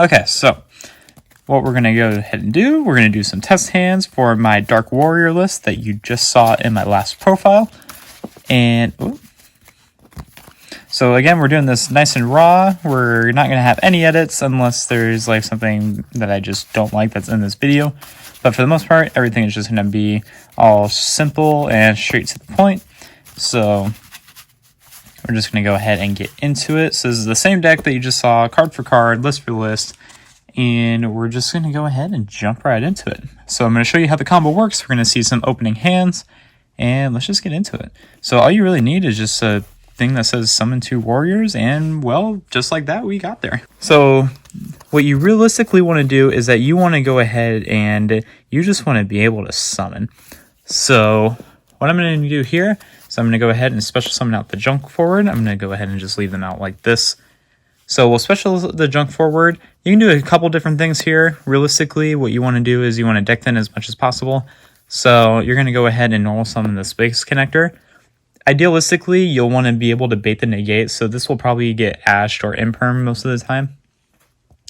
Okay, so what we're going to go ahead and do, we're going to do some test hands for my Dark Warrior list that you just saw in my last profile. And so again, we're doing this nice and raw. We're not going to have any edits unless there's like something that I just don't like that's in this video. But for the most part, everything is just going to be all simple and straight to the point. So we're just going to go ahead and get into it. So this is the same deck that you just saw, card for card, list for list. And we're just going to go ahead and jump right into it. So I'm going to show you how the combo works. We're going to see some opening hands. And let's just get into it. So all you really need is just a thing that says summon 2 warriors. And well, just like that, we got there. So what you realistically want to do is that you want to go ahead and you just want to be able to summon. So what I'm going to do here is I'm going to go ahead and special summon out the junk forward. I'm going to go ahead and just leave them out like this. So we'll special the junk forward. You can do a couple different things here. Realistically, what you want to do is you want to deck thin as much as possible. So you're going to go ahead and normal summon the space connector. Idealistically, you'll want to be able to bait the negate. So this will probably get ashed or imperm most of the time.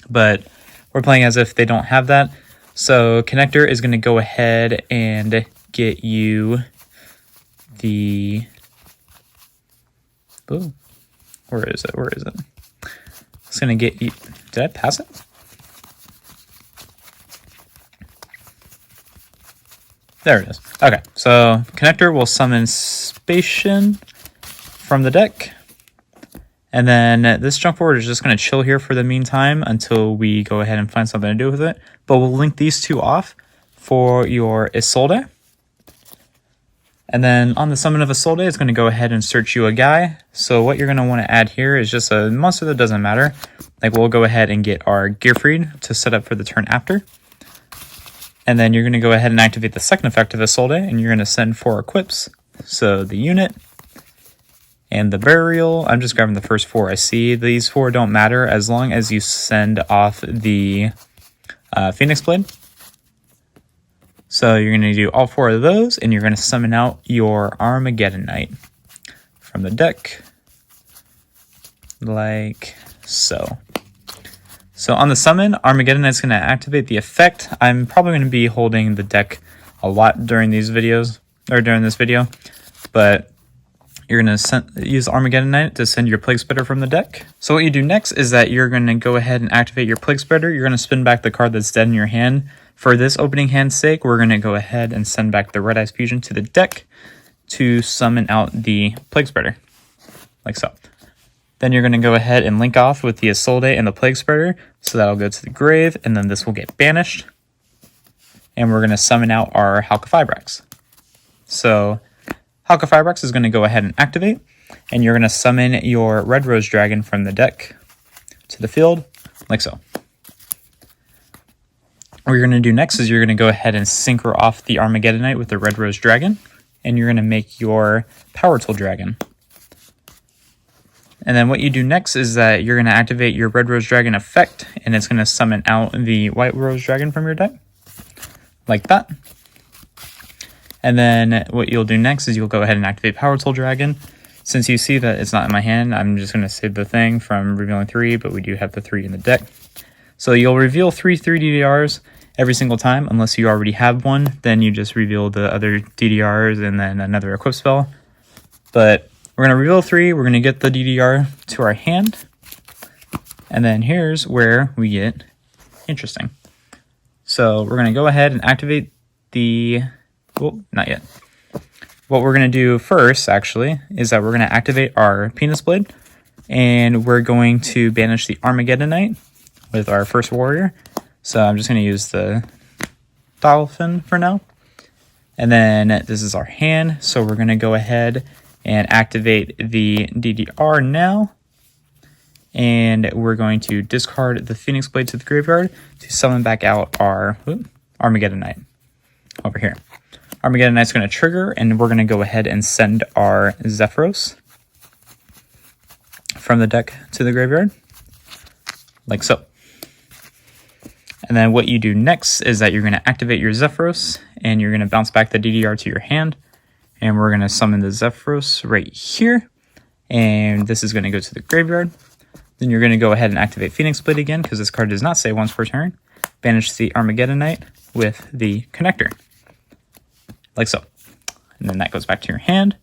But we're playing as if they don't have that. So connector is going to go ahead and get you the... Ooh, where is it? Where is it? It's going to get you... Did I pass it? There it is. Okay, so connector will summon Spatian from the deck. And then this jump forward is just going to chill here for the meantime until we go ahead and find something to do with it. But we'll link these two off for your Isolde. And then on the summon of Isolde, it's going to go ahead and search you a guy. So what you're going to want to add here is just a monster that doesn't matter. Like we'll go ahead and get our Gearfried to set up for the turn after. And then you're going to go ahead and activate the second effect of Isolde, and you're going to send 4 equips. So the unit and the burial. I'm just grabbing the first 4 I see. These 4 don't matter as long as you send off the Phoenix Blade. So you're going to do all 4 of those, and you're going to summon out your Armageddon Knight from the deck, like so. So on the summon, Armageddon Knight's going to activate the effect. I'm probably going to be holding the deck a lot during these videos, or during this video, but you're going to use Armageddon Knight to send your Plague Spreader from the deck. So what you do next is that you're going to go ahead and activate your Plague Spreader. You're going to spin back the card that's dead in your hand. For this opening hand's sake, we're going to go ahead and send back the Red Eyes Fusion to the deck to summon out the Plague Spreader, like so. Then you're going to go ahead and link off with the Isolde and the Plague Spreader, so that'll go to the grave, and then this will get banished. And we're going to summon out our Halqifibrax. So Halqifibrax is going to go ahead and activate, and you're going to summon your Red Rose Dragon from the deck to the field, like so. What you're going to do next is you're going to go ahead and synchro off the Armageddon Knight with the Red Rose Dragon, and you're going to make your Power Tool Dragon. And then what you do next is that you're going to activate your Red Rose Dragon effect, and it's going to summon out the White Rose Dragon from your deck, like that. And then what you'll do next is you'll go ahead and activate Power Tool Dragon. Since you see that it's not in my hand, I'm just going to save the thing from revealing 3, but we do have the 3 in the deck. So you'll reveal 3 DDRs every single time, unless you already have one. Then you just reveal the other DDRs and then another equip spell. But we're going to reveal 3, we're going to get the DDR to our hand, and then here's where we get interesting. So we're going to go ahead and activate the, well, not yet. What we're going to do first, actually, is that we're going to activate our Penis Blade, and we're going to banish the Armageddon Knight with our first warrior. So I'm just going to use the Dolphin for now. And then this is our hand, so we're going to go ahead and activate the DDR now. And we're going to discard the Phoenix Blade to the graveyard to summon back out our Armageddon Knight over here. Armageddon Knight's going to trigger, and we're going to go ahead and send our Zephyros from the deck to the graveyard, like so. And then what you do next is that you're going to activate your Zephyros, and you're going to bounce back the DDR to your hand. And we're going to summon the Zephyros right here. And this is going to go to the graveyard. Then you're going to go ahead and activate Phoenix Blade again, because this card does not say once per turn. Banish the Armageddonite with the connector, like so. And then that goes back to your hand.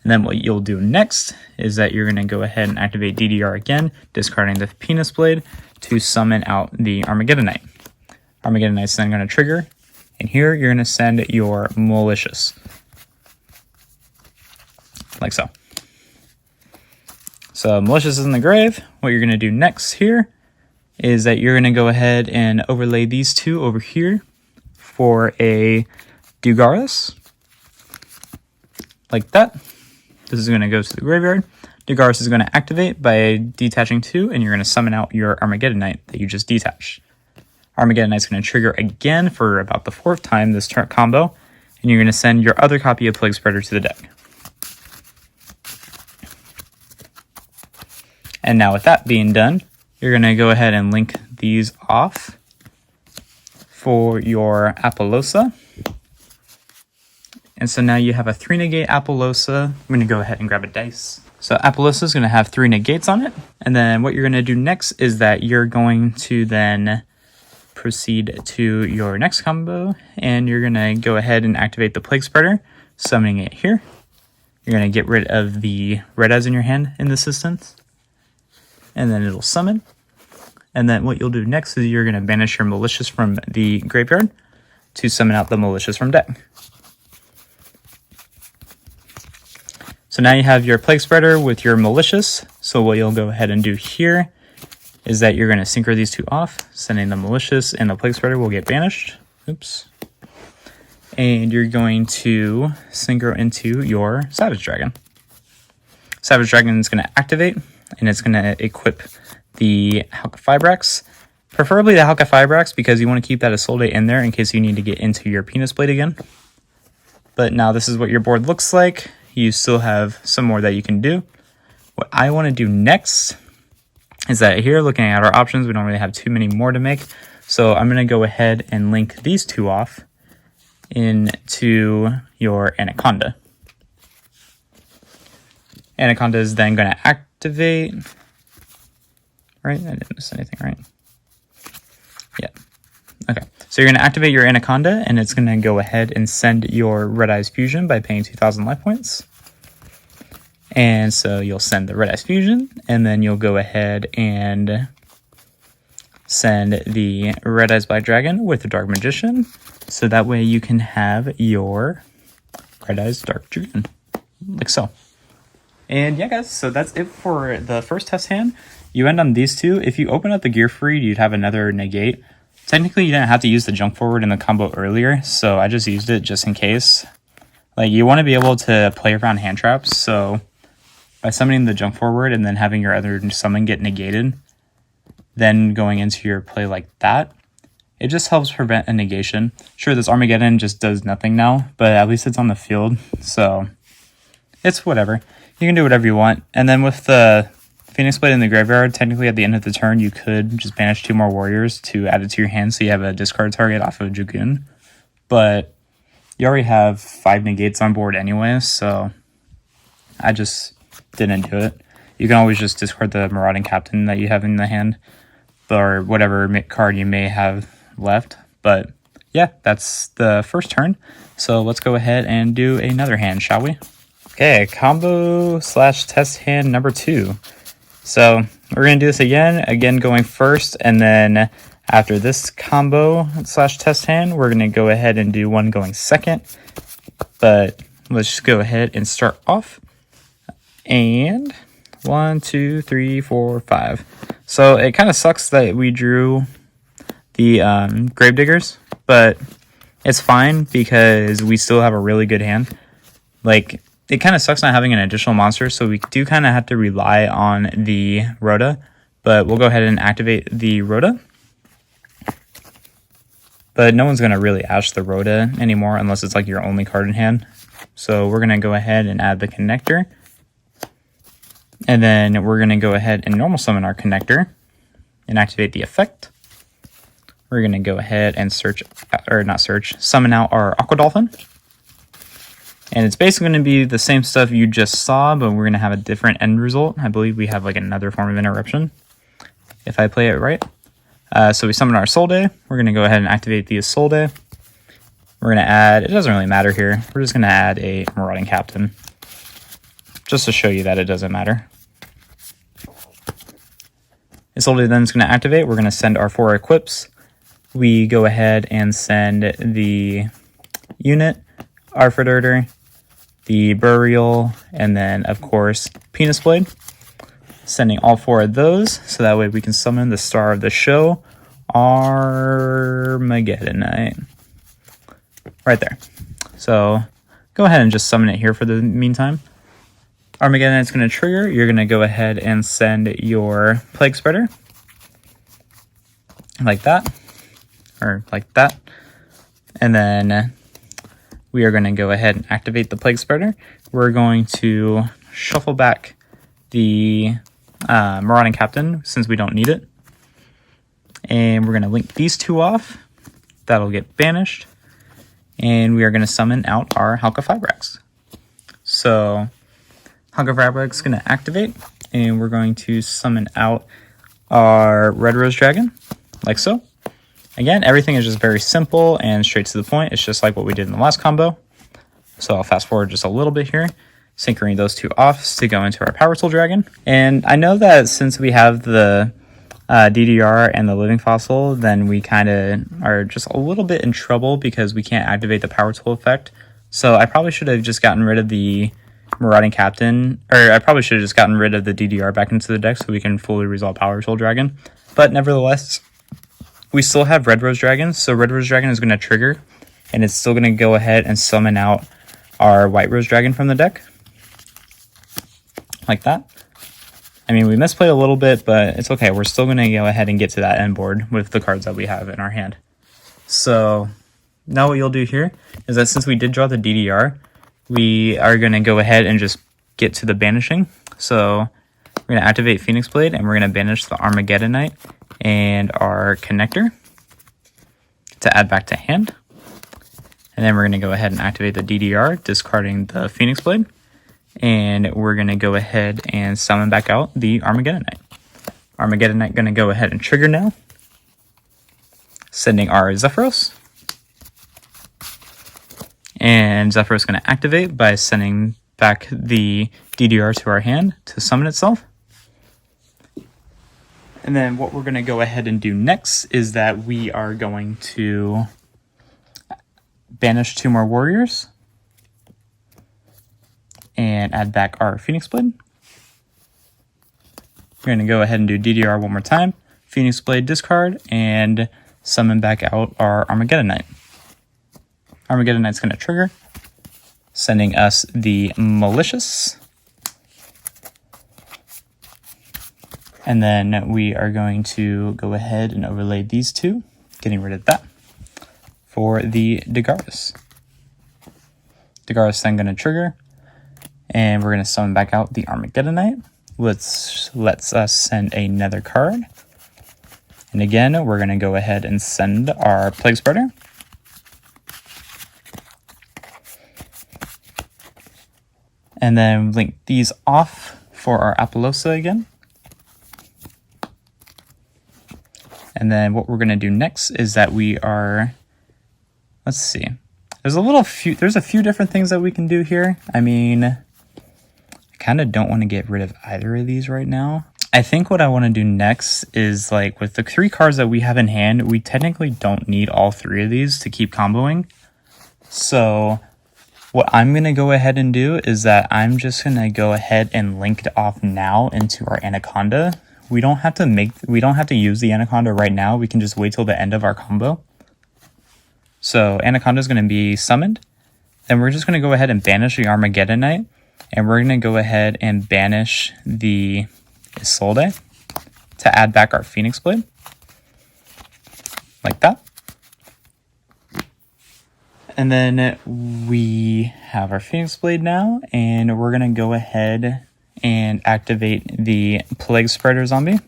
And then what you'll do next is that you're going to go ahead and activate DDR again, discarding the Phoenix Blade to summon out the Armageddonite. Armageddonite's then going to trigger, and here you're going to send your Malicious, like so. So Malicious is in the grave. What you're going to do next here is that you're going to go ahead and overlay these two over here for a Dugaris, like that. This is going to go to the graveyard. Dugaris is going to activate by detaching 2, and you're going to summon out your Armageddonite that you just detached. Armageddonite's going to trigger again for about the 4th time this turn combo, and you're going to send your other copy of Plague Spreader to the deck. And now with that being done, you're going to go ahead and link these off for your Apollousa. And so now you have a 3-negate Apollousa. I'm going to go ahead and grab a dice. So Apollousa is going to have 3 negates on it. And then what you're going to do next is that you're going to then proceed to your next combo. And you're going to go ahead and activate the Plague Spreader, summoning it here. You're going to get rid of the red eyes in your hand in this instance. And then it'll summon. And then what you'll do next is you're going to banish your Malicious from the graveyard to summon out the Malicious from deck. So now you have your Plague Spreader with your Malicious. So what you'll go ahead and do here is that you're going to synchro these two off, sending the Malicious and the Plague Spreader will get banished. Oops. And you're going to synchro into your Savage Dragon. Savage Dragon is going to activate, and it's going to equip the Halqifibrax. Preferably the Halqifibrax, because you want to keep that Isolde in there in case you need to get into your Penis Blade again. But now this is what your board looks like. You still have some more that you can do. What I want to do next is that here, looking at our options, we don't really have too many more to make. So I'm going to go ahead and link these two off into your Anaconda. Anaconda is then going to activate. Right? I didn't miss anything, right? Yeah. Okay. So you're going to activate your Anaconda, and it's going to go ahead and send your Red Eyes Fusion by paying 2,000 life points. And so you'll send the Red Eyes Fusion, and then you'll go ahead and send the Red Eyes Black Dragon with the Dark Magician. So that way you can have your Red Eyes Dark Dragon, like so. And yeah, guys, so that's it for the first test hand. You end on these two. If you open up the Gear Freed, you'd have another negate. Technically, you didn't have to use the jump forward in the combo earlier, so I just used it just in case. Like, you want to be able to play around hand traps, so by summoning the jump forward and then having your other summon get negated, then going into your play like that, it just helps prevent a negation. Sure, this Armageddon just does nothing now, but at least it's on the field, so it's whatever. You can do whatever you want. And then with the Phoenix Blade in the graveyard, technically at the end of the turn, you could just banish 2 more warriors to add it to your hand so you have a discard target off of Yugioh. But you already have 5 negates on board anyway, so I just didn't do it. You can always just discard the Marauding Captain that you have in the hand, or whatever card you may have left. But yeah, that's the first turn. So let's go ahead and do another hand, shall we? Okay, combo / test hand number 2. So we're going to do this again going first, and then after this combo / test hand, we're going to go ahead and do one going second. But let's just go ahead and start off. And 1, 2, 3, 4, 5. So it kind of sucks that we drew the Gravediggers, but it's fine because we still have a really good hand. Like, it kind of sucks not having an additional monster, so we do kind of have to rely on the Rhoda, but we'll go ahead and activate the Rhoda. But no one's going to really Ash the Rhoda anymore unless it's like your only card in hand. So we're going to go ahead and add the connector. And then we're going to go ahead and normal summon our connector and activate the effect. We're going to go ahead and summon out our Aqua Dolphin. And it's basically going to be the same stuff you just saw, but we're going to have a different end result. I believe we have like another form of interruption. if I play it right. So we summon our Solde. We're going to go ahead and activate the Solde. We're going to add, it doesn't really matter here, we're just going to add a Marauding Captain, just to show you that it doesn't matter. Isolde then is going to activate. We're going to send our 4 equips. We go ahead and send the unit, Arfredurter, the Burial, and then, of course, Penis Blade. Sending all 4 of those, so that way we can summon the star of the show, Armageddonite. Right there. So go ahead and just summon it here for the meantime. Armageddonite's going to trigger. You're going to go ahead and send your Plague Spreader. Like that. Or like that. And then we are going to go ahead and activate the Plague Spreader. We're going to shuffle back the Marauding Captain, since we don't need it. And we're going to link these 2 off. That'll get banished. And we are going to summon out our Halqifibrax. So Halqifibrax is going to activate, and we're going to summon out our Red Rose Dragon, like so. Again, everything is just very simple and straight to the point. It's just like what we did in the last combo. So I'll fast forward just a little bit here, syncing those 2 offs to go into our Power Tool Dragon. And I know that since we have the DDR and the Living Fossil, then we kind of are just a little bit in trouble because we can't activate the Power Tool effect. So I probably should have just gotten rid of the Marauding Captain, or I probably should have just gotten rid of the DDR back into the deck so we can fully resolve Power Tool Dragon. But nevertheless, we still have Red Rose Dragon, so Red Rose Dragon is going to trigger, and it's still going to go ahead and summon out our White Rose Dragon from the deck. Like that. I mean, we misplayed a little bit, but it's okay. We're still going to go ahead and get to that end board with the cards that we have in our hand. So now what you'll do here is that since we did draw the DDR, we are going to go ahead and just get to the banishing. So we're going to activate Phoenix Blade, and we're going to banish the Armageddonite and our Connector to add back to hand. And then we're going to go ahead and activate the DDR, discarding the Phoenix Blade. And we're going to go ahead and summon back out the Armageddonite. Armageddonite going to go ahead and trigger now. Sending our Zephyros. And Zephyros going to activate by sending back the DDR to our hand to summon itself. And then what we're going to go ahead and do next is that we are going to banish 2 more warriors. And add back our Phoenix Blade. We're going to go ahead and do DDR one more time. Phoenix Blade discard and summon back out our Armageddonite. Armageddonite's going to trigger, sending us the Malicious. And then we are going to go ahead and overlay these 2, getting rid of that, for the Dagaris. Dagaris then going to trigger. And we're going to summon back out the Armageddonite, which lets us send another card. And again, we're going to go ahead and send our Plague Spreader. And then link these off for our Apollosa again. And then what we're going to do next is that we are, let's see. There's a few different things that we can do here. I mean, I kind of don't want to get rid of either of these right now. I think what I want to do next is, like, with the 3 cards that we have in hand, we technically don't need all 3 of these to keep comboing. So what I'm going to go ahead and do is that I'm just going to go ahead and link it off now into our Anaconda. We don't have to use the Anaconda right now. We can just wait till the end of our combo. So Anaconda is going to be summoned. Then we're just going to go ahead and banish the Armageddonite. And we're going to go ahead and banish the Isolde to add back our Phoenix Blade. Like that. And then we have our Phoenix Blade now. And we're going to go ahead and activate the Plague Spreader zombie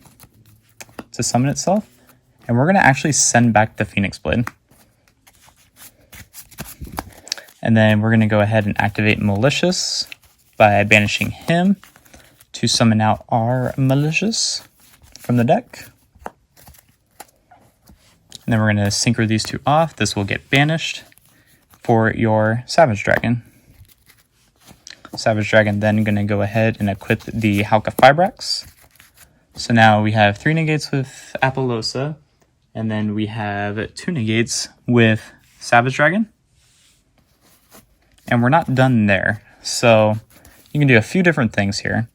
to summon itself. And we're going to actually send back the Phoenix Blade. And then we're going to go ahead and activate Malicious by banishing him to summon out our Malicious from the deck. And then we're going to synchro these two off. This will get banished for your Savage Dragon. Savage Dragon then going to go ahead and equip the Halka Fibrax. So now we have 3 negates with Apollosa, and then we have 2 negates with Savage Dragon. And we're not done there. So you can do a few different things here.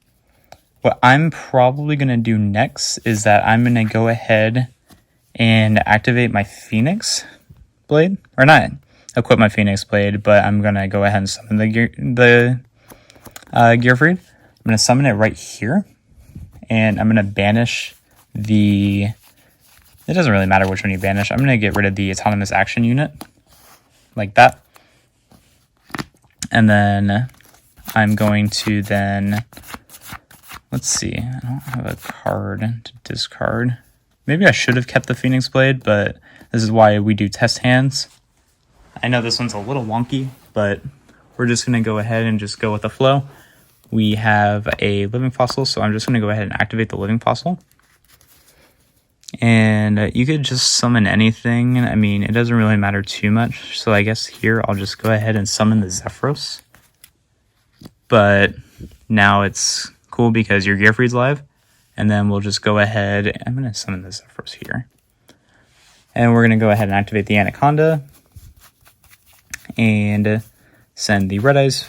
What I'm probably going to do next is that I'm going to go ahead and activate my Phoenix Blade. Or not equip my Phoenix Blade, but I'm going to go ahead and summon the Gearfried. I'm going to summon it right here. And I'm going to banish the... It doesn't really matter which one you banish. I'm going to get rid of the autonomous action unit. Like that. And then I'm going to then... Let's see. I don't have a card to discard. Maybe I should have kept the Phoenix Blade, but this is why we do test hands. I know this one's a little wonky, but we're just going to go ahead and just go with the flow. We have a living fossil, so I'm just going to go ahead and activate the living fossil. And you could just summon anything. I mean, it doesn't really matter too much. So I guess here I'll just go ahead and summon the Zephyros. But now it's cool because your Gearfried's live. And then we'll just go ahead. I'm going to summon the Zephyros here. And we're going to go ahead and activate the Anaconda. And send the Red Eyes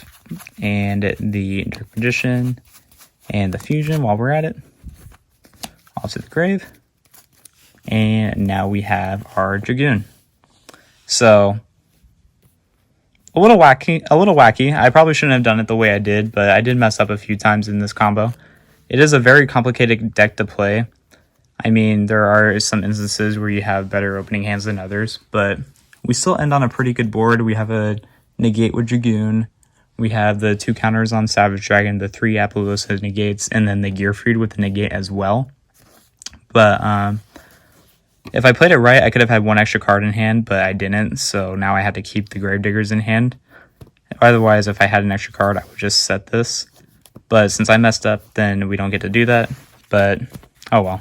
and the Dark Magician and the Fusion while we're at it. Off to the grave. And now we have our Dragoon. So a little wacky. I probably shouldn't have done it the way I did, but I did mess up a few times in this combo. It is a very complicated deck to play. I mean, there are some instances where you have better opening hands than others, but we still end on a pretty good board. We have a negate with Dragoon. We have the 2 counters on Savage Dragon, the 3 Apollosa negates, and then the Gearfried with the negate as well. But if I played it right, I could have had 1 extra card in hand, but I didn't, so now I have to keep the Gravediggers in hand. Otherwise, if I had an extra card, I would just set this. But since I messed up, then we don't get to do that. But, oh well.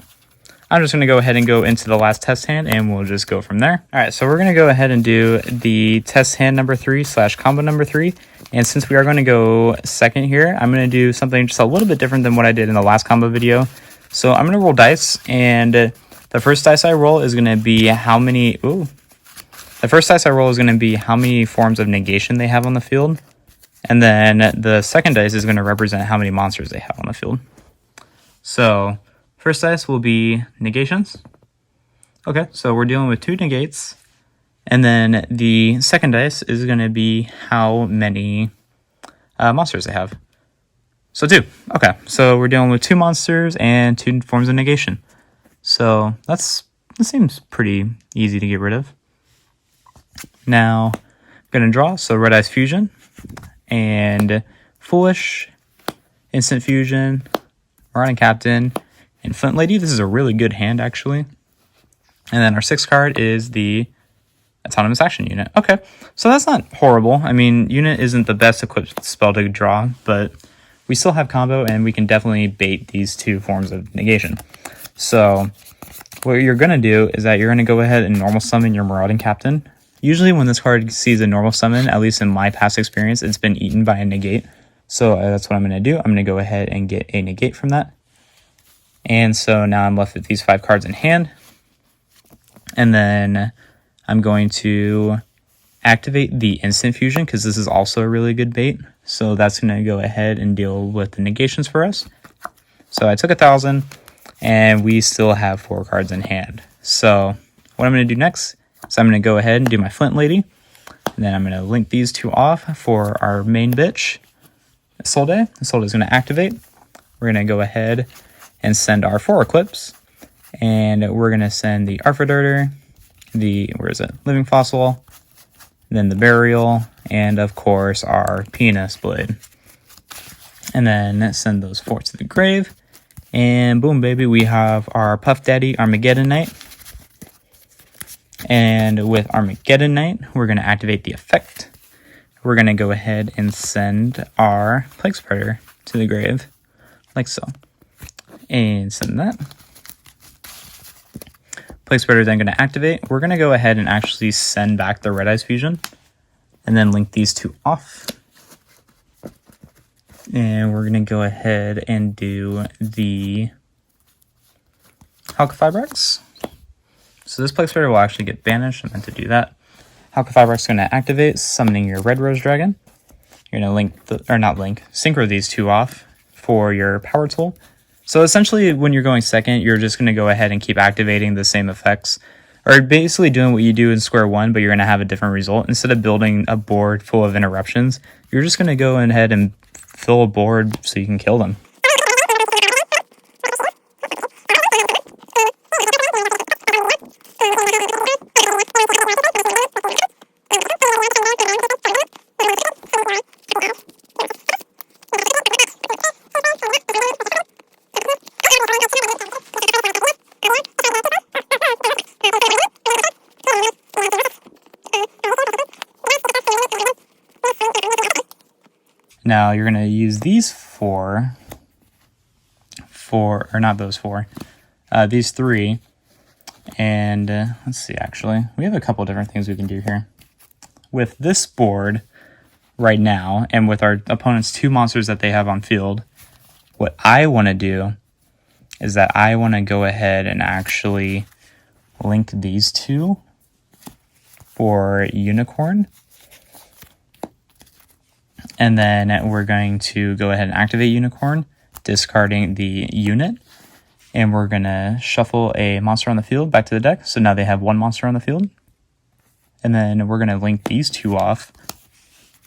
I'm just going to go ahead and go into the last test hand, and we'll just go from there. Alright, so we're going to go ahead and do the test hand number 3 / combo number 3. And since we are going to go second here, I'm going to do something just a little bit different than what I did in the last combo video. So I'm going to roll dice, and the first dice I roll is going to be how many... The first dice I roll is going to be how many forms of negation they have on the field. And then the second dice is going to represent how many monsters they have on the field. So first dice will be negations. Okay, so we're dealing with 2 negates. And then the second dice is going to be how many monsters they have. So 2. Okay, so we're dealing with 2 monsters and 2 forms of negation. So that seems pretty easy to get rid of. Now, I'm going to draw. So Red Eyes Fusion and Foolish, Instant Fusion, Marauder Captain, and Flint Lady. This is a really good hand, actually. And then our 6th card is the Autonomous Action Unit. Okay, so that's not horrible. I mean, Unit isn't the best equipped spell to draw, but we still have combo, and we can definitely bait these 2 forms of negation. So what you're going to do is that you're going to go ahead and normal summon your Marauding Captain. Usually when this card sees a normal summon, at least in my past experience, it's been eaten by a negate. So that's what I'm going to do. I'm going to go ahead and get a negate from that. And so now I'm left with these 5 cards in hand. And then I'm going to activate the Instant Fusion because this is also a really good bait. So that's going to go ahead and deal with the negations for us. So I took 1,000 and we still have 4 cards in hand. So what I'm going to do next is I'm going to go ahead and do my Flint Lady. And then I'm going to link these 2 off for our main bitch, Isolde. Isolde is going to activate. We're going to go ahead and send our 4 equips. And we're going to send the Arthrodarter, the, Living Fossil, then the Burial, and of course our Penis Blade. And then send those 4 to the grave. And boom, baby, we have our Puff Daddy Armageddon Knight. And with Armageddon Knight, we're going to activate the effect. We're going to go ahead and send our Plague Spreader to the grave, like so. And send that. Plague Spreader then going to activate. We're going to go ahead and actually send back the Red Eyes Fusion and then link these two off. And we're going to go ahead and do the Halqifibrax. So this Plague Spreader will actually get banished. I meant to do that. Halqifibrax is going to activate, summoning your Red Rose Dragon. You're going to synchro these two off for your power tool. So essentially, when you're going second, you're just going to go ahead and keep activating the same effects, or basically doing what you do in square one, but you're going to have a different result. Instead of building a board full of interruptions, you're just going to go ahead and fill a board so you can kill them. Now you're going to use these these three, and let's see, actually, we have a couple different things we can do here. With this board right now, and with our opponent's two monsters that they have on field, what I want to do is that I want to go ahead and actually link these two for Unicorn. And then we're going to go ahead and activate Unicorn, discarding the unit. And we're going to shuffle a monster on the field back to the deck. So now they have one monster on the field. And then we're going to link these two off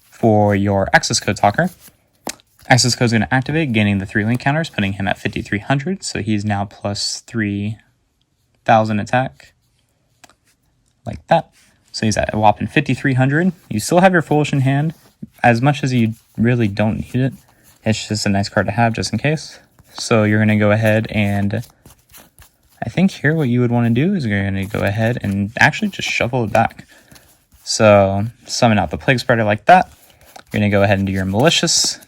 for your Access Code Talker. Access Code is going to activate, gaining the 3 link counters, putting him at 5,300. So he's now plus 3,000 attack. Like that. So he's at a whopping 5,300. You still have your Foolish in hand. As much as you really don't need it, it's just a nice card to have just in case. So you're going to go ahead and I think here what you would want to do is you're going to go ahead and actually just shuffle it back. So summon out the Plague Spreader like that. You're going to go ahead and do your Malicious,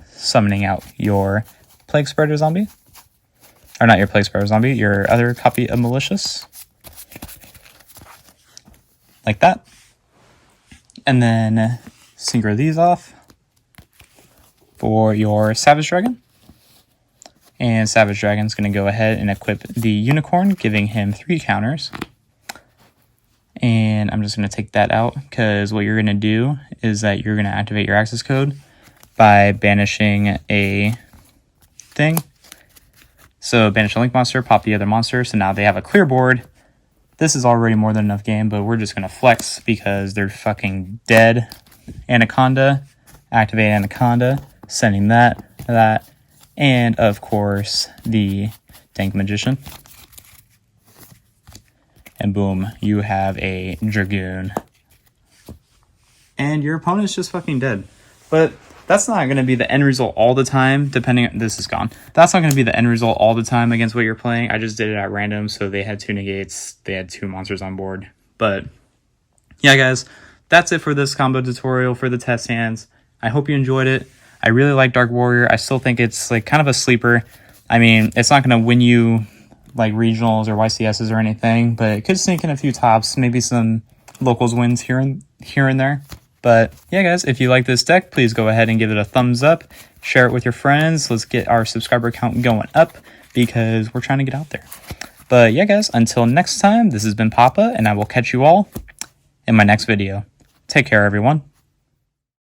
summoning out your Plague Spreader zombie. Or not your Plague Spreader zombie, your other copy of Malicious. Like that. And then synchro these off for your Savage Dragon. And Savage Dragon's going to go ahead and equip the Unicorn, giving him 3 counters. And I'm just going to take that out because what you're going to do is that you're going to activate your access code by banishing a thing. So banish a link monster, pop the other monster. So now they have a clear board. This is already more than enough game, but we're just going to flex because they're fucking dead. Anaconda, activate Anaconda, sending that, and of course the Dank Magician. And boom, you have a Dragoon. And your opponent's just fucking dead. But that's not going to be the end result all the time, depending on... This is gone. That's not going to be the end result all the time against what you're playing. I just did it at random, so they had 2 negates. They had 2 monsters on board. But yeah, guys, that's it for this combo tutorial for the test hands. I hope you enjoyed it. I really like Dark Warrior. I still think it's like kind of a sleeper. I mean, it's not going to win you like regionals or YCSs or anything, but it could sneak in a few tops, maybe some locals wins here and there. But yeah, guys, if you like this deck, please go ahead and give it a thumbs up. Share it with your friends. Let's get our subscriber count going up because we're trying to get out there. But yeah, guys, until next time, this has been Papa, and I will catch you all in my next video. Take care, everyone.